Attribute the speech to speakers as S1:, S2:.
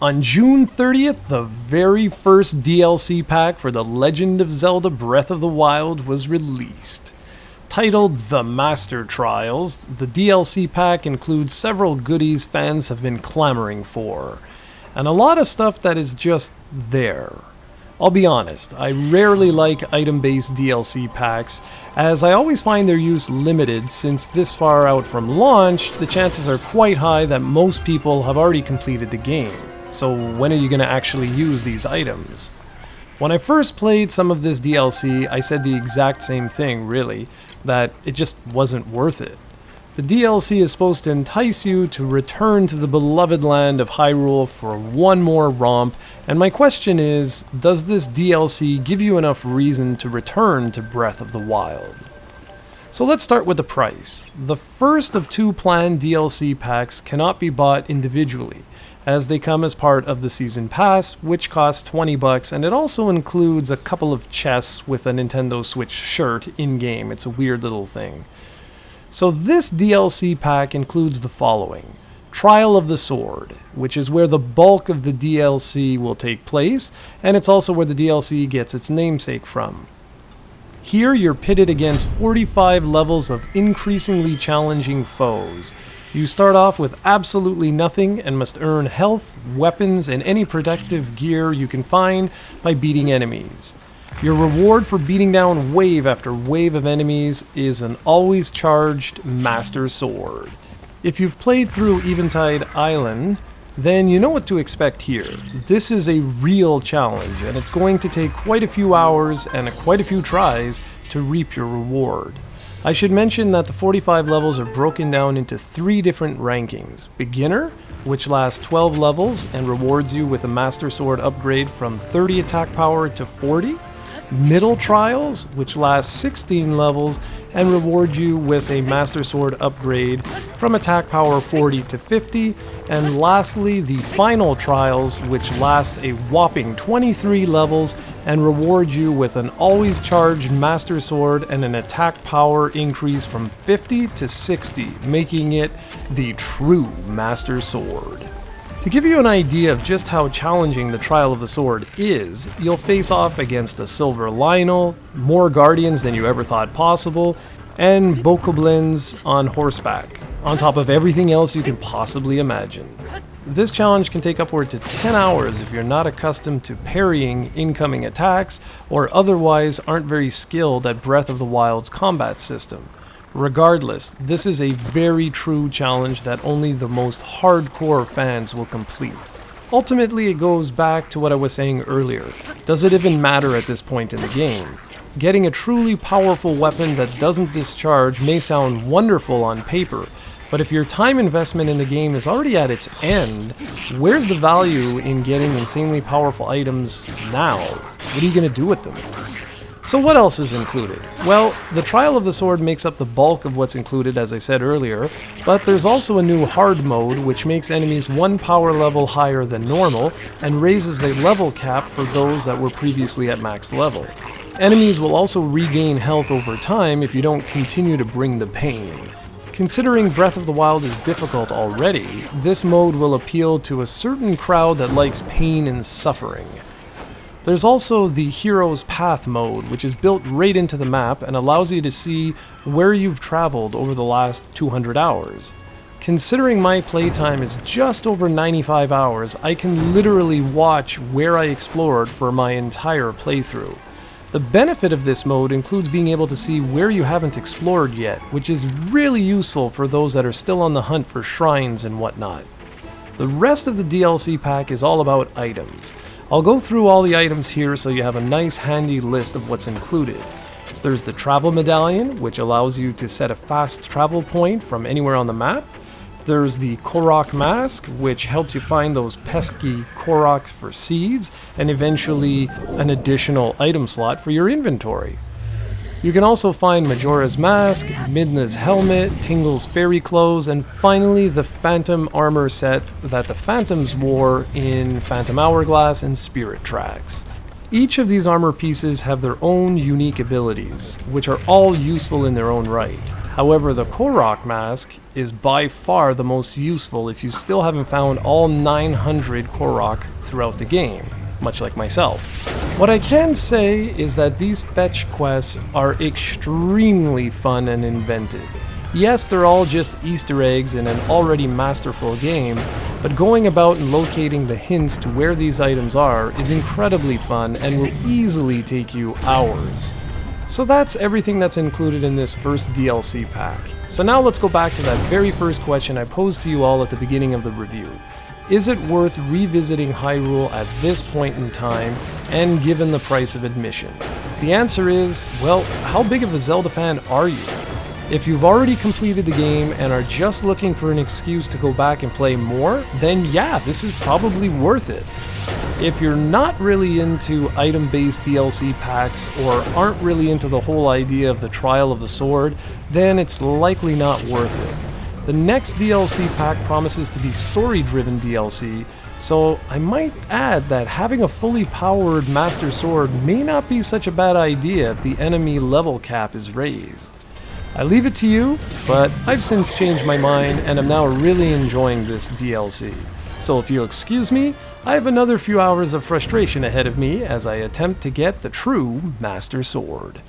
S1: On June 30th, the very first DLC pack for The Legend of Zelda Breath of the Wild was released. Titled The Master Trials, the DLC pack includes several goodies fans have been clamoring for, and a lot of stuff that is just there. I'll be honest, I rarely like item-based DLC packs, as I always find their use limited since this far out from launch, the chances are quite high that most people have already completed the game. So when are you going to actually use these items? When I first played some of this DLC, I said the exact same thing, really, that it just wasn't worth it. The DLC is supposed to entice you to return to the beloved land of Hyrule for one more romp, and my question is, does this DLC give you enough reason to return to Breath of the Wild? So let's start with the price. The first of two planned DLC packs cannot be bought individually, as they come as part of the Season Pass, which costs $20, and it also includes a couple of chests with a Nintendo Switch shirt in-game. It's a weird little thing. So this DLC pack includes the following. Trial of the Sword, which is where the bulk of the DLC will take place, and it's also where the DLC gets its namesake from. Here you're pitted against 45 levels of increasingly challenging foes. You start off with absolutely nothing and must earn health, weapons, and any protective gear you can find by beating enemies. Your reward for beating down wave after wave of enemies is an always charged Master Sword. If you've played through Eventide Island, then you know what to expect here. This is a real challenge, and it's going to take quite a few hours and quite a few tries to reap your reward. I should mention that the 45 levels are broken down into 3 different rankings. Beginner, which lasts 12 levels and rewards you with a Master Sword upgrade from 30 attack power to 40. Middle Trials, which lasts 16 levels and reward you with a Master Sword upgrade from attack power 40 to 50. And lastly, the Final Trials, which last a whopping 23 levels and reward you with an always charged Master Sword and an attack power increase from 50 to 60, making it the true Master Sword. To give you an idea of just how challenging the Trial of the Sword is, you'll face off against a Silver Lionel, more Guardians than you ever thought possible, and Bokoblins on horseback, on top of everything else you can possibly imagine. This challenge can take upward to 10 hours if you're not accustomed to parrying incoming attacks or otherwise aren't very skilled at Breath of the Wild's combat system. Regardless, this is a very true challenge that only the most hardcore fans will complete. Ultimately, it goes back to what I was saying earlier. Does it even matter at this point in the game? Getting a truly powerful weapon that doesn't discharge may sound wonderful on paper, but if your time investment in the game is already at its end, where's the value in getting insanely powerful items now? What are you going to do with them? So what else is included? Well, the Trial of the Sword makes up the bulk of what's included, as I said earlier, but there's also a new hard mode which makes enemies 1 power level higher than normal and raises the level cap for those that were previously at max level. Enemies will also regain health over time if you don't continue to bring the pain. Considering Breath of the Wild is difficult already, this mode will appeal to a certain crowd that likes pain and suffering. There's also the Hero's Path mode, which is built right into the map and allows you to see where you've traveled over the last 200 hours. Considering my playtime is just over 95 hours, I can literally watch where I explored for my entire playthrough. The benefit of this mode includes being able to see where you haven't explored yet, which is really useful for those that are still on the hunt for shrines and whatnot. The rest of the DLC pack is all about items. I'll go through all the items here so you have a nice handy list of what's included. There's the Travel Medallion, which allows you to set a fast travel point from anywhere on the map. There's the Korok Mask, which helps you find those pesky Koroks for seeds, and eventually an additional item slot for your inventory. You can also find Majora's Mask, Midna's Helmet, Tingle's Fairy Clothes, and finally the Phantom Armor set that the Phantoms wore in Phantom Hourglass and Spirit Tracks. Each of these armor pieces have their own unique abilities, which are all useful in their own right. However, the Korok mask is by far the most useful if you still haven't found all 900 Korok throughout the game, much like myself. What I can say is that these fetch quests are extremely fun and inventive. Yes, they're all just Easter eggs in an already masterful game, but going about and locating the hints to where these items are is incredibly fun and will easily take you hours. So that's everything that's included in this first DLC pack. So now let's go back to that very first question I posed to you all at the beginning of the review. Is it worth revisiting Hyrule at this point in time, and given the price of admission? The answer is, well, how big of a Zelda fan are you? If you've already completed the game and are just looking for an excuse to go back and play more, then yeah, this is probably worth it. If you're not really into item-based DLC packs or aren't really into the whole idea of the Trial of the Sword, then it's likely not worth it. The next DLC pack promises to be story-driven DLC, so I might add that having a fully powered Master Sword may not be such a bad idea if the enemy level cap is raised. I leave it to you, but I've since changed my mind and am now really enjoying this DLC. So if you'll excuse me, I have another few hours of frustration ahead of me as I attempt to get the true Master Sword.